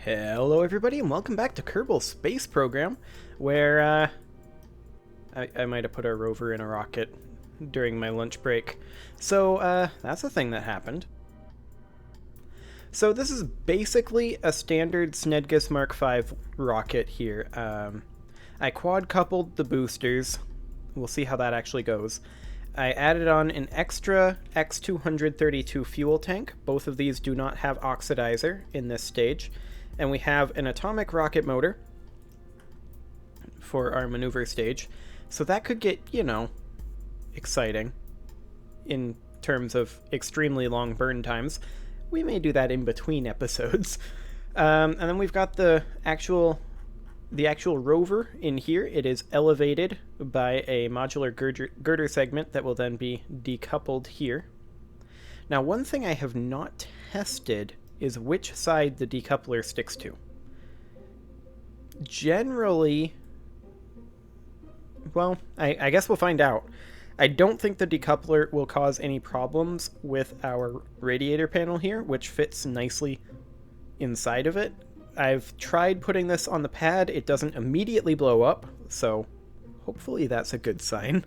Hello everybody and welcome back to Kerbal Space Program, where I might have put our rover in a rocket during my lunch break. So that's a thing that happened. So this is basically a standard Snedgus Mark V rocket here. I quad-coupled the boosters. We'll see how that actually goes. I added on an extra X232 fuel tank. Both of these do not have oxidizer in this stage. And we have an atomic rocket motor for our maneuver stage. So that could get, exciting in terms of extremely long burn times. We may do that in between episodes. And then we've got the actual rover in here. It is elevated by a modular girder segment that will then be decoupled here. Now, one thing I have not tested is which side the decoupler sticks to. Generally, well, I guess we'll find out. I don't think the decoupler will cause any problems with our radiator panel here, which fits nicely inside of it. I've tried putting this on the pad. It doesn't immediately blow up, so hopefully that's a good sign.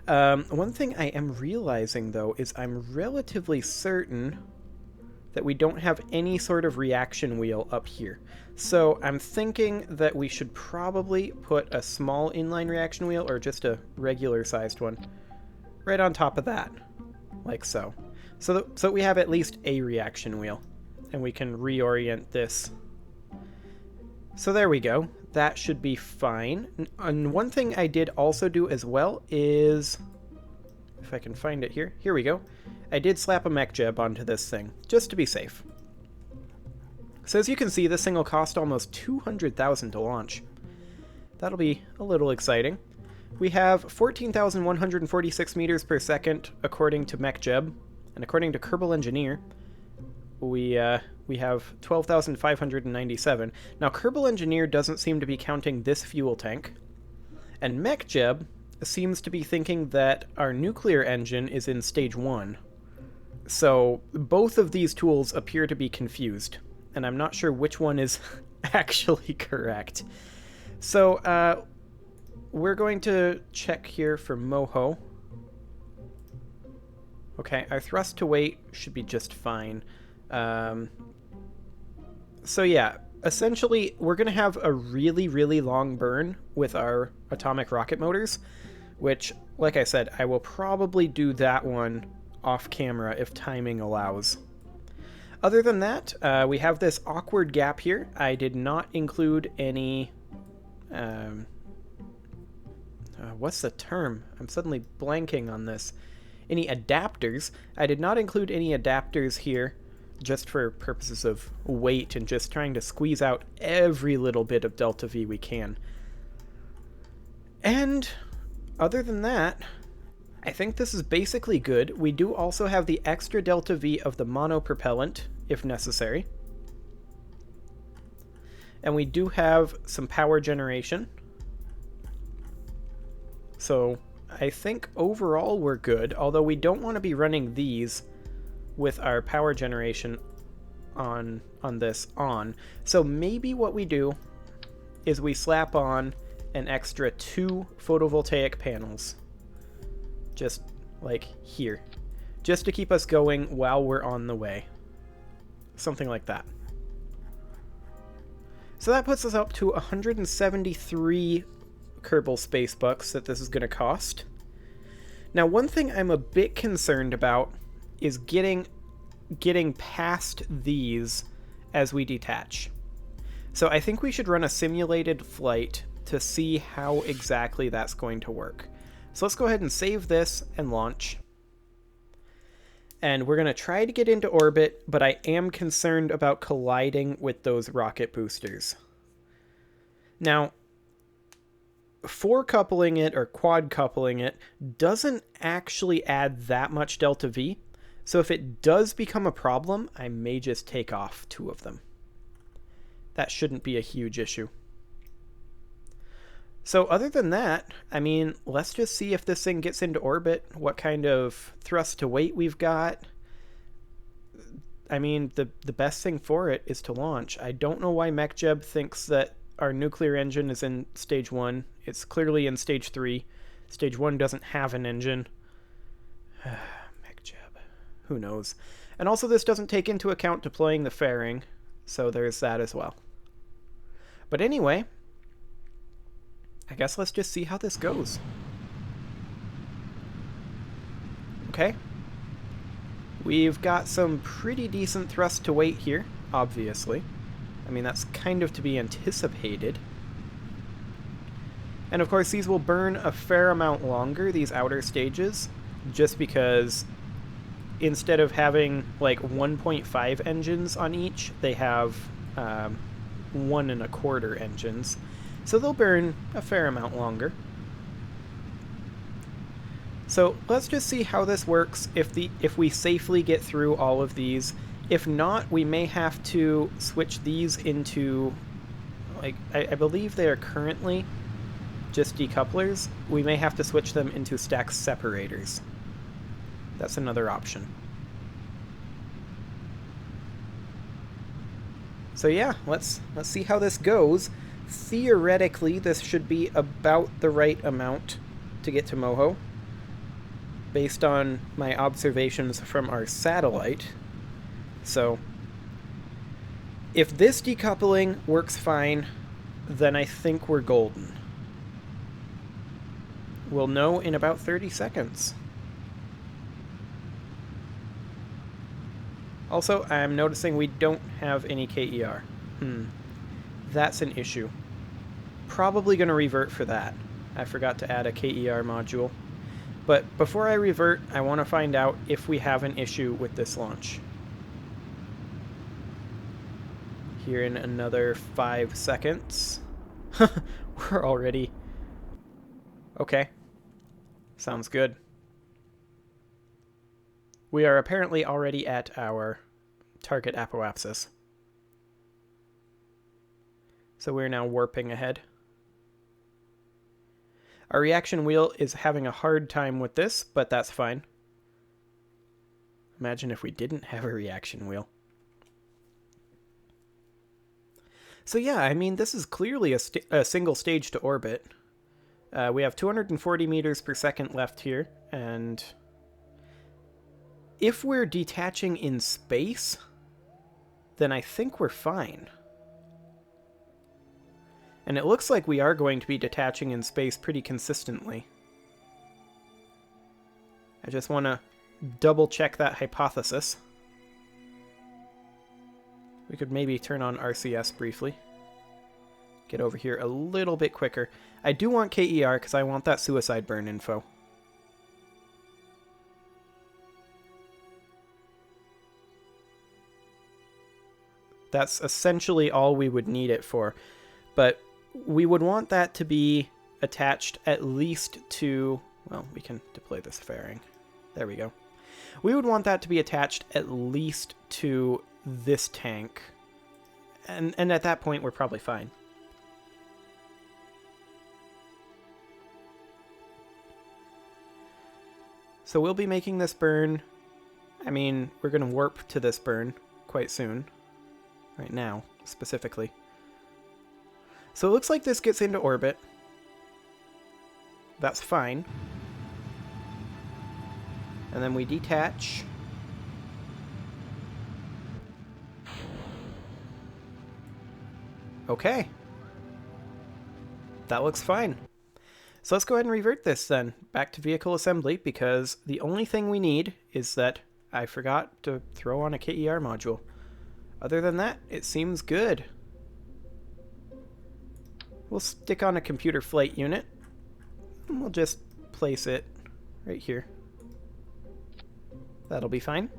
One thing I am realizing, though, is I'm relatively certain that we don't have any sort of reaction wheel up here. So I'm thinking that we should probably put a small inline reaction wheel, or just a regular sized one, right on top of that, like so. So we have at least a reaction wheel, and we can reorient this. So there we go. That should be fine. And one thing I did also do as well is, if I can find it here, here we go. I did slap a mech jeb onto this thing, just to be safe. So as you can see, this thing will cost almost $200,000 to launch. That'll be a little exciting. We have 14,146 meters per second according to mech jeb, and according to Kerbal Engineer, we have 12,597. Now, Kerbal Engineer doesn't seem to be counting this fuel tank, and mech jeb seems to be thinking that our nuclear engine is in stage 1. So both of these tools appear to be confused, and I'm not sure which one is actually correct. So we're going to check here for MOHO. Okay, our thrust to weight should be just fine. So yeah, essentially we're going to have a really, really long burn with our atomic rocket motors, which, like I said, I will probably do that one off camera if timing allows. Other than that, we have this awkward gap here. I did not include any what's the term? I'm suddenly blanking on this. Any adapters. I did not include any adapters here, just for purposes of weight and just trying to squeeze out every little bit of delta V we can. And other than that, I think this is basically good. We do also have the extra delta V of the monopropellant, if necessary. And we do have some power generation. So I think overall we're good, although we don't want to be running these with our power generation on this on. So maybe what we do is we slap on an extra 2 photovoltaic panels, just like here, just to keep us going while we're on the way. Something like that. So that puts us up to 173 Kerbal Space Bucks that this is going to cost. Now, one thing I'm a bit concerned about is getting past these as we detach. So I think we should run a simulated flight to see how exactly that's going to work. So let's go ahead and save this and launch. And we're going to try to get into orbit, but I am concerned about colliding with those rocket boosters. Now, four coupling it or quad coupling it doesn't actually add that much delta V. So if it does become a problem, I may just take off 2 of them. That shouldn't be a huge issue. So other than that, I mean, let's just see if this thing gets into orbit, what kind of thrust to weight we've got. I mean, the best thing for it is to launch. I don't know why MechJeb thinks that our nuclear engine is in stage 1. It's clearly in stage 3. Stage 1 doesn't have an engine. MechJeb. Who knows? And also, this doesn't take into account deploying the fairing, so there's that as well. But anyway, I guess let's just see how this goes. Okay. We've got some pretty decent thrust to weight here, obviously. I mean, that's kind of to be anticipated. And of course, these will burn a fair amount longer, these outer stages, just because instead of having like 1.5 engines on each, they have 1 1/4 engines. So they'll burn a fair amount longer. So let's just see how this works if we safely get through all of these. If not, we may have to switch these into, like, I believe they are currently just decouplers. We may have to switch them into stack separators. That's another option. So yeah, let's see how this goes. Theoretically, this should be about the right amount to get to Moho, based on my observations from our satellite. So if this decoupling works fine, then I think we're golden. We'll know in about 30 seconds. Also, I'm noticing we don't have any KER. That's an issue. Probably going to revert for that. I forgot to add a KER module. But before I revert, I want to find out if we have an issue with this launch. Here in another 5 seconds. We're already... Okay. Sounds good. We are apparently already at our target apoapsis. So we're now warping ahead. Our reaction wheel is having a hard time with this, but that's fine. Imagine if we didn't have a reaction wheel. So yeah, I mean, this is clearly a single stage to orbit. We have 240 meters per second left here, and if we're detaching in space, then I think we're fine. And it looks like we are going to be detaching in space pretty consistently. I just want to double check that hypothesis. We could maybe turn on RCS briefly. Get over here a little bit quicker. I do want KER because I want that suicide burn info. That's essentially all we would need it for. But we would want that to be attached at least to... Well, we can deploy this fairing. There we go. We would want that to be attached at least to this tank. And at that point, we're probably fine. So we'll be making this burn. I mean, we're going to warp to this burn quite soon. Right now, specifically. So it looks like this gets into orbit. That's fine. And then we detach. Okay. That looks fine. So let's go ahead and revert this then, back to vehicle assembly, because the only thing we need is that I forgot to throw on a KER module. Other than that, it seems good. We'll stick on a computer flight unit, and we'll just place it right here. That'll be fine.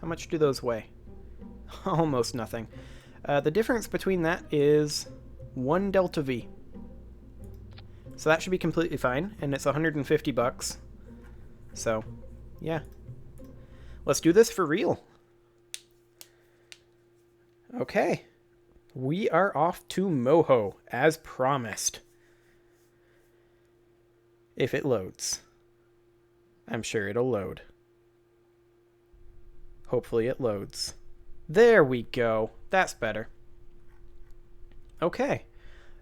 How much do those weigh? Almost nothing. The difference between that is 1 delta V. So that should be completely fine, and it's 150 bucks. So, yeah. Let's do this for real. Okay. We are off to Moho, as promised. If it loads. I'm sure it'll load. Hopefully it loads. There we go. That's better. Okay.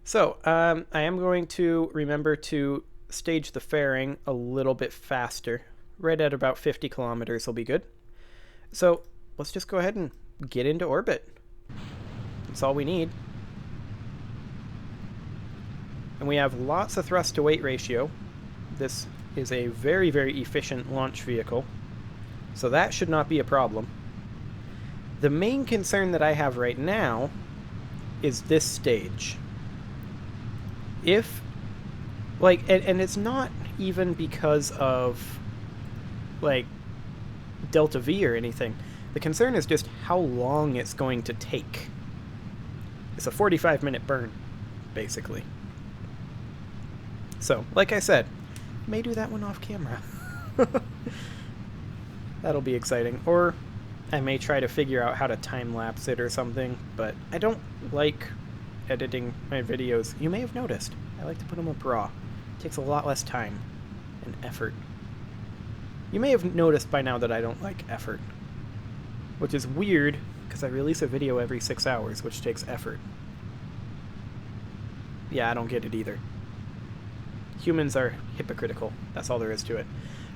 So, I am going to remember to stage the fairing a little bit faster. Right at about 50 kilometers will be good. So, let's just go ahead and get into orbit. That's all we need. And we have lots of thrust to weight ratio. This is a very, very efficient launch vehicle. So that should not be a problem. The main concern that I have right now is this stage. If, like, and it's not even because of, like, Delta V or anything. The concern is just how long it's going to take. It's a 45-minute burn, basically. So, like I said, may do that one off camera. That'll be exciting. Or I may try to figure out how to time-lapse it or something, but I don't like editing my videos. You may have noticed. I like to put them up raw. It takes a lot less time and effort. You may have noticed by now that I don't like effort, which is weird because I release a video every 6 hours, which takes effort. Yeah, I don't get it either. Humans are hypocritical. That's all there is to it.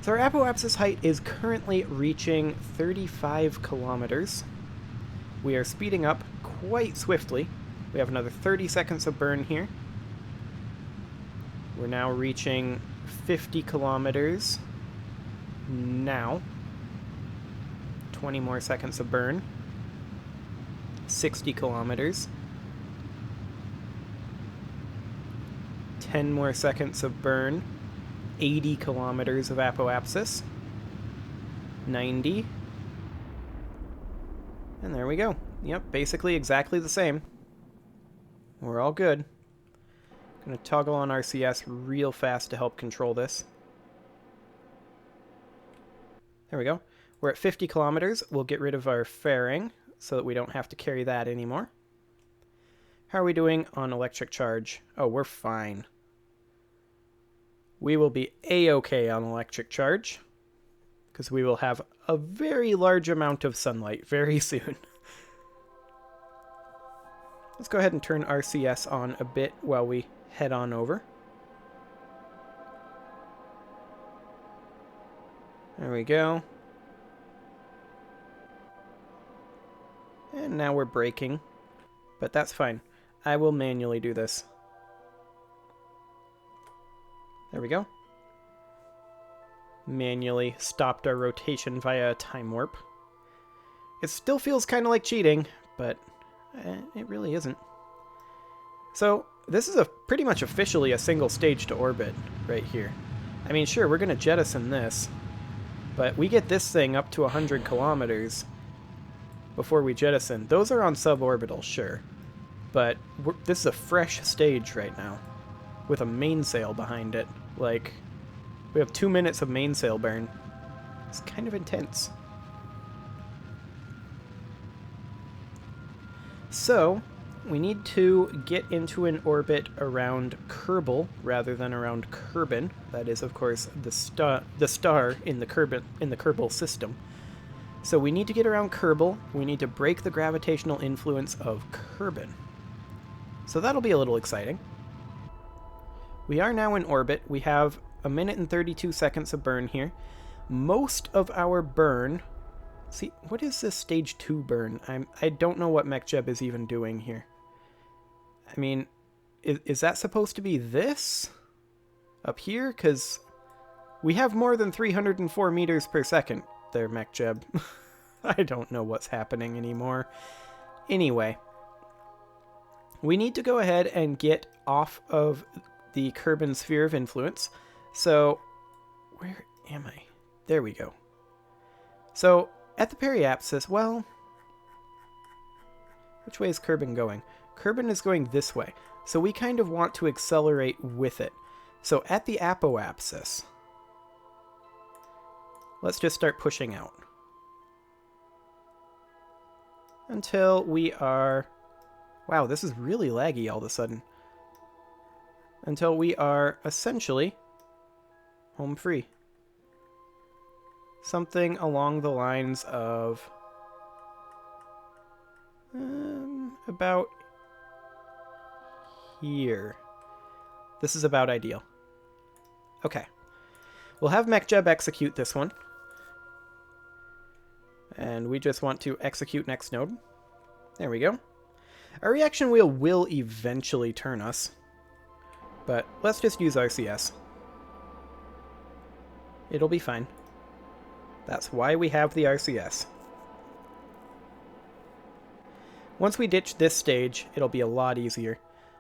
So our apoapsis height is currently reaching 35 kilometers. We are speeding up quite swiftly. We have another 30 seconds of burn here. We're now reaching 50 kilometers now. 20 more seconds of burn. 60 kilometers. 10 more seconds of burn. 80 kilometers of apoapsis. 90. And there we go. Yep, basically exactly the same. We're all good. Gonna toggle on RCS real fast to help control this. There we go. We're at 50 kilometers. We'll get rid of our fairing so that we don't have to carry that anymore. How are we doing on electric charge? Oh, we're fine. We will be A-okay on electric charge because we will have a very large amount of sunlight very soon. Let's go ahead and turn RCS on a bit while we head on over. There we go. And now we're braking, but that's fine. I will manually do this. There we go. Manually stopped our rotation via a time warp. It still feels kind of like cheating, but it really isn't. So this is pretty much officially a single stage to orbit right here. I mean, sure, we're going to jettison this, but we get this thing up to 100 kilometers before we jettison. Those are on suborbital, sure, but this is a fresh stage right now with a mainsail behind it. Like, we have 2 minutes of mainsail burn. It's kind of intense. So, we need to get into an orbit around Kerbal rather than around Kerbin. That is, of course, the star in the Kerbal system. So we need to get around Kerbal. We need to break the gravitational influence of Kerbin. So that'll be a little exciting. We are now in orbit. We have 1 minute and 32 seconds of burn here. Most of our burn... See, what is this stage 2 burn? I don't know what MechJeb is even doing here. I mean, is that supposed to be this? Up here? Because we have more than 304 meters per second there, MechJeb. I don't know what's happening anymore. Anyway, we need to go ahead and get off of the Kerbin sphere of influence. So, where am I? There we go. So, at the periapsis, well, which way is Kerbin going? Kerbin is going this way. So we kind of want to accelerate with it. So at the apoapsis, let's just start pushing out. Until we are... Wow, this is really laggy all of a sudden. Until we are essentially home free. Something along the lines of About here. This is about ideal. Okay. We'll have MechJeb execute this one. And we just want to execute next node. There we go. Our reaction wheel will eventually turn us. But let's just use RCS. It'll be fine. That's why we have the RCS. Once we ditch this stage, it'll be a lot easier.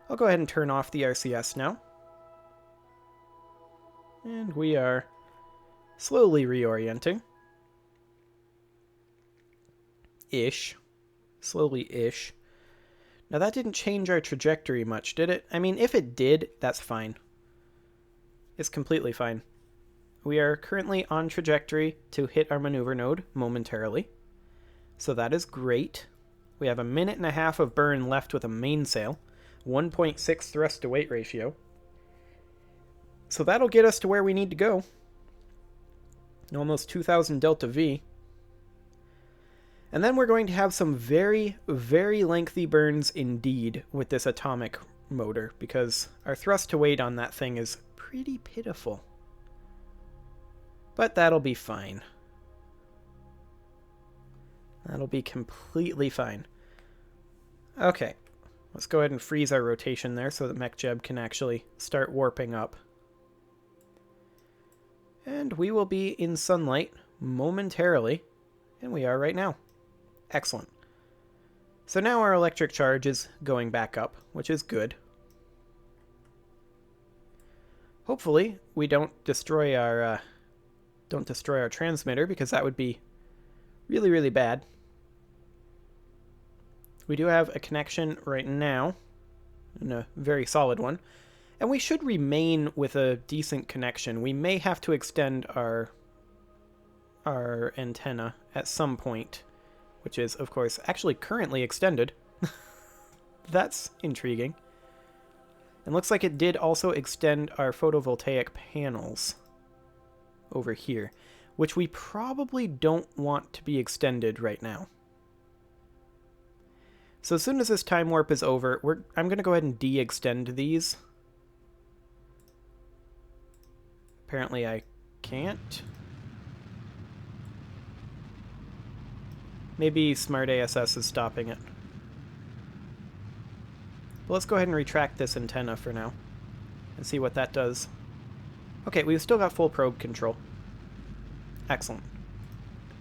I'll go ahead and turn off the RCS now. And we are slowly reorienting. Ish. Slowly-ish. Now that didn't change our trajectory much, did it? I mean, if it did, that's fine. It's completely fine. We are currently on trajectory to hit our maneuver node momentarily. So that is great. We have 1.5 minutes of burn left with a mainsail. 1.6 thrust to weight ratio. So that'll get us to where we need to go. Almost 2,000 delta V. And then we're going to have some very, very lengthy burns indeed with this atomic motor, because our thrust to weight on that thing is pretty pitiful. But that'll be fine. That'll be completely fine. Okay, let's go ahead and freeze our rotation there so that MechJeb can actually start warping up. And we will be in sunlight momentarily, and we are right now. Excellent. So now our electric charge is going back up, which is good. Hopefully we don't destroy our transmitter, because that would be really, really bad. We do have a connection right now, and a very solid one, and we should remain with a decent connection. We may have to extend our antenna at some point, which is, of course, actually currently extended. That's intriguing. And looks like it did also extend our photovoltaic panels over here, which we probably don't want to be extended right now. So as soon as this time warp is over, I'm going to go ahead and de-extend these. Apparently I can't. Maybe Smart ASS is stopping it. But let's go ahead and retract this antenna for now and see what that does. Okay, we've still got full probe control. Excellent.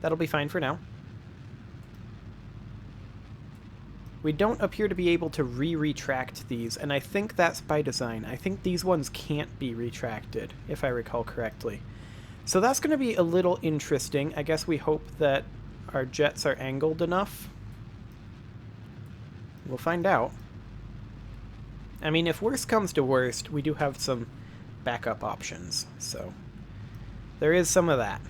That'll be fine for now. We don't appear to be able to re-retract these, and I think that's by design. I think these ones can't be retracted, if I recall correctly. So that's going to be a little interesting. I guess we hope that our jets are angled enough. We'll find out. I mean, if worst comes to worst, we do have some backup options, so there is some of that.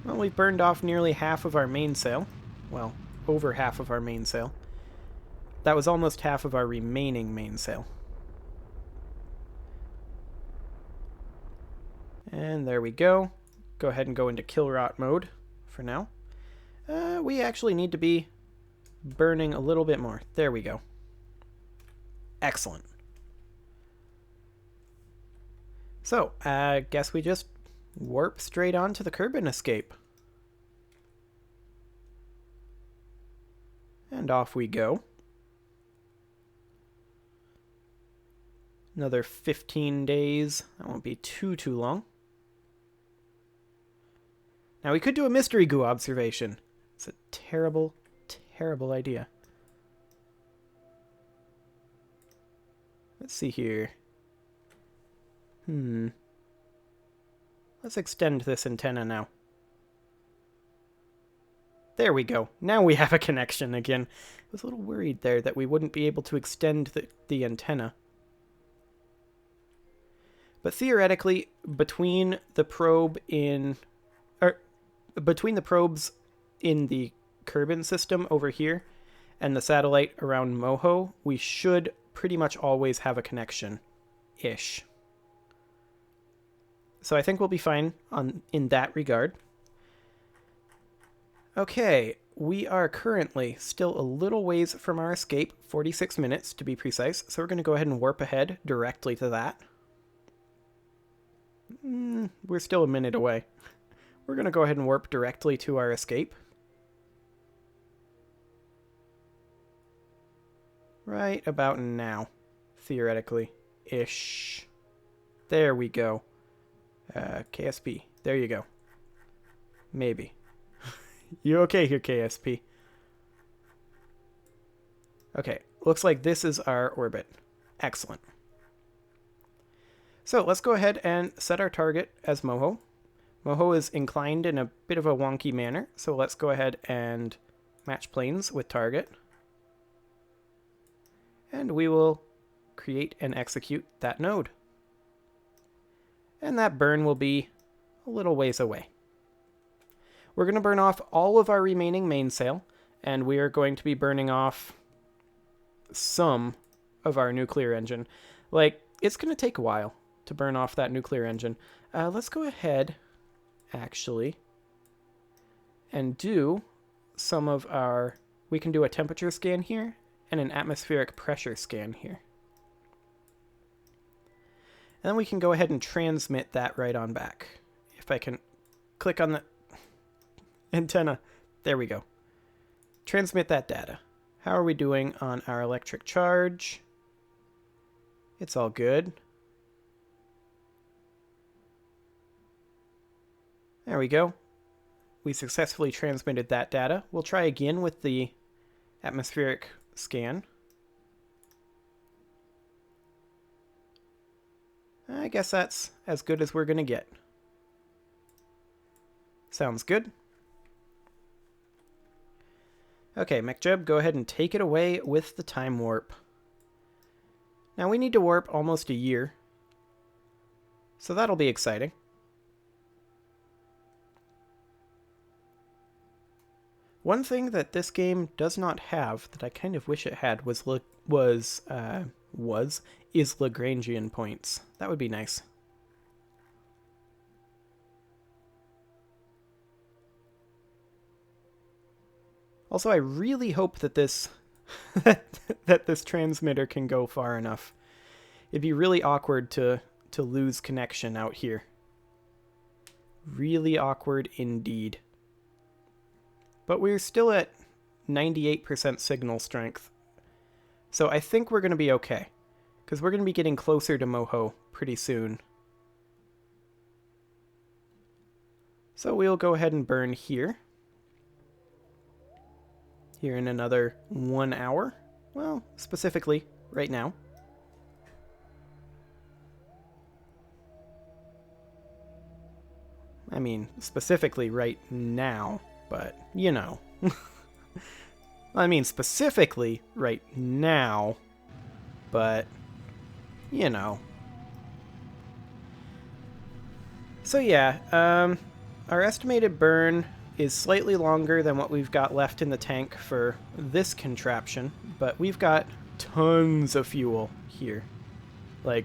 Well, we've burned off nearly half of our mainsail. Well, over half of our mainsail. That was almost half of our remaining mainsail. And there we go. Go ahead and go into kill rot mode for now. We actually need to be burning a little bit more. There we go. Excellent. So, I guess we just warp straight on to the Kerbal escape. And off we go. Another 15 days. That won't be too long. Now we could do a mystery goo observation. It's a terrible, terrible idea. Let's see here. Let's extend this antenna now. There we go. Now we have a connection again. I was a little worried there that we wouldn't be able to extend the antenna. But theoretically, between the probes in the Kerbal system over here and the satellite around Moho, we should pretty much always have a connection-ish. So I think we'll be fine in that regard. Okay, we are currently still a little ways from our escape, 46 minutes to be precise, so we're going to go ahead and warp ahead directly to that. We're still a minute away. We're going to go ahead and warp directly to our escape. Right about now, theoretically. Ish. There we go. KSP. There you go. Maybe. You okay here, KSP? Okay, looks like this is our orbit. Excellent. So let's go ahead and set our target as Moho. Moho is inclined in a bit of a wonky manner, so let's go ahead and match planes with target. And we will create and execute that node. And that burn will be a little ways away. We're going to burn off all of our remaining mainsail, and we are going to be burning off some of our nuclear engine. Like, it's going to take a while to burn off that nuclear engine. Let's go ahead, actually, and do some of our... We can do a temperature scan here and an atmospheric pressure scan here. And then we can go ahead and transmit that right on back. If I can click on the antenna. There we go. Transmit that data. How are we doing on our electric charge? It's all good. There we go. We successfully transmitted that data. We'll try again with the atmospheric scan. I guess that's as good as we're going to get. Sounds good. Okay, McJeb, go ahead and take it away with the time warp. Now we need to warp almost a year, so that'll be exciting. One thing that this game does not have that I kind of wish it had is Lagrangian points. That would be nice. Also, I really hope that this that this transmitter can go far enough. It'd be really awkward to lose connection out here. Really awkward indeed. But we're still at 98% signal strength. So I think we're going to be okay, because we're going to be getting closer to Moho pretty soon. So we'll go ahead and burn here. Here in another 1 hour. Well, specifically, right now. I mean, specifically right now, but, you know. I mean, specifically right now, but, you know. So yeah, our estimated burn is slightly longer than what we've got left in the tank for this contraption, but we've got tons of fuel here. Like,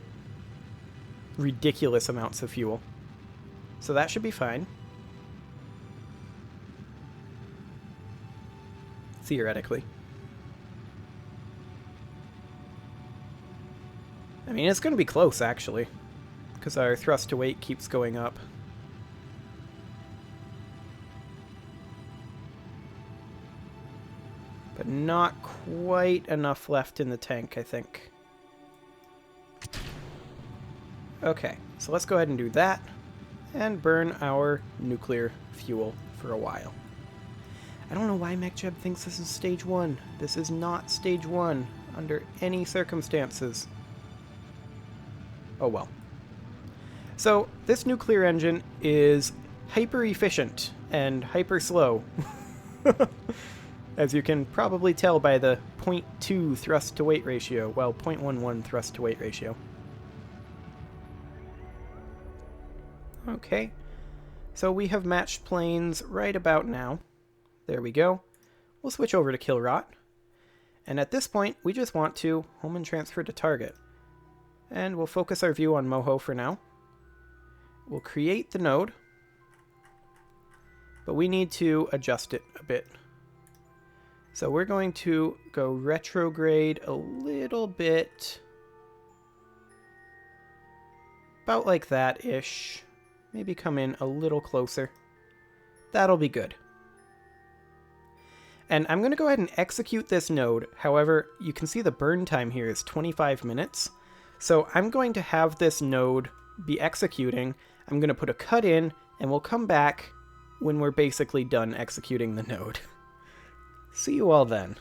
ridiculous amounts of fuel. So that should be fine. Theoretically. I mean, it's going to be close, actually, because our thrust to weight keeps going up. But not quite enough left in the tank, I think. Okay, so let's go ahead and do that, and burn our nuclear fuel for a while. I don't know why MechJeb thinks this is stage 1. This is not stage 1, under any circumstances. Oh well. So, this nuclear engine is hyper-efficient and hyper-slow. As you can probably tell by the 0.2 thrust-to-weight ratio. Well, 0.11 thrust-to-weight ratio. Okay. So we have matched planes right about now. There we go. We'll switch over to Killrot. And at this point, we just want to home and transfer to target. And we'll focus our view on Moho for now. We'll create the node. But we need to adjust it a bit. So we're going to go retrograde a little bit. About like that-ish. Maybe come in a little closer. That'll be good. And I'm going to go ahead and execute this node. However, you can see the burn time here is 25 minutes. So I'm going to have this node be executing. I'm going to put a cut in, and we'll come back when we're basically done executing the node. See you all then.